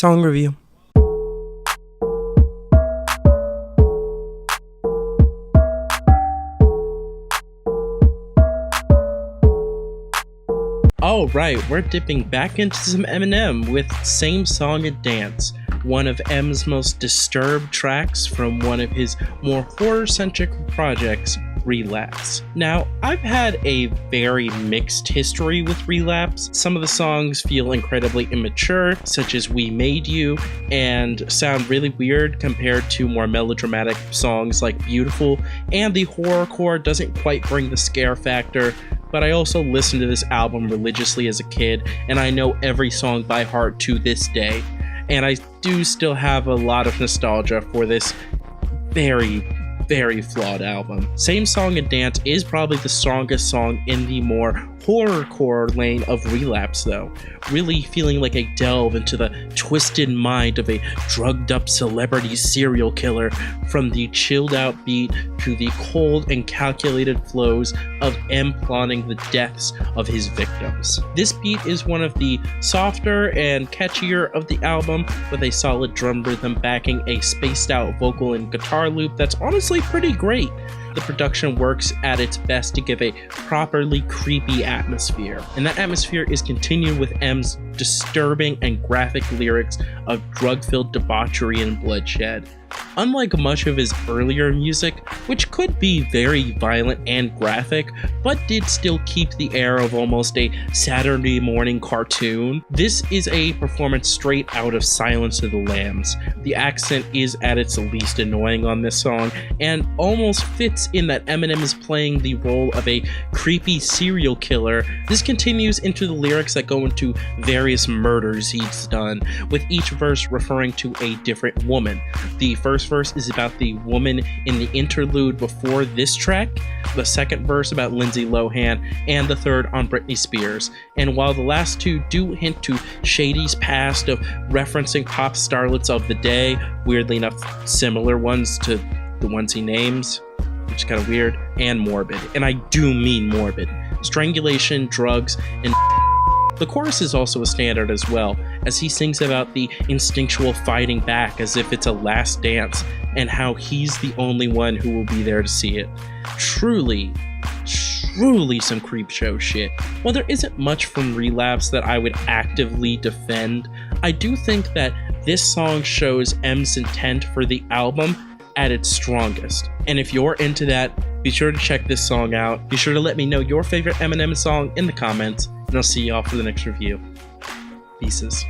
Song review. Alright, we're dipping back into some Eminem with Same Song and Dance, one of M's most disturbed tracks from one of his more horror-centric projects, Relapse. Now, I've had a very mixed history with Relapse. Some of the songs feel incredibly immature, such as We Made You, and sound really weird compared to more melodramatic songs like Beautiful, and the horrorcore doesn't quite bring the scare factor. But I also listened to this album religiously as a kid, and I know every song by heart to this day. And I do still have a lot of nostalgia for this very flawed album. Same Song and Dance is probably the strongest song in the more horrorcore lane of Relapse though, really feeling like a delve into the twisted mind of a drugged up celebrity serial killer, from the chilled out beat to the cold and calculated flows of M plotting the deaths of his victims. This beat is one of the softer and catchier of the album, with a solid drum rhythm backing a spaced out vocal and guitar loop that's honestly pretty great. The production works at its best to give a properly creepy atmosphere, and that atmosphere is continued with M's disturbing and graphic lyrics of drug-filled debauchery and bloodshed. Unlike much of his earlier music, which could be very violent and graphic, but did still keep the air of almost a Saturday morning cartoon, this is a performance straight out of Silence of the Lambs. The accent is at its least annoying on this song, and almost fits in that Eminem is playing the role of a creepy serial killer. This continues into the lyrics that go into various murders he's done, with each verse referring to a different woman. The first verse is about the woman in the interlude before this track, the second verse about Lindsay Lohan, and the third on Britney Spears. And while the last two do hint to Shady's past of referencing pop starlets of the day, weirdly enough similar ones to the ones he names, which is kind of weird, and morbid. And I do mean morbid. Strangulation, drugs, and the chorus is also a standard as well, as he sings about the instinctual fighting back as if it's a last dance, and how he's the only one who will be there to see it. Truly some creepshow shit. While there isn't much from Relapse that I would actively defend, I do think that this song shows M's intent for the album at its strongest. And if you're into that, be sure to check this song out. Be sure to let me know your favorite Eminem song in the comments, and I'll see y'all for the next review. Pieces.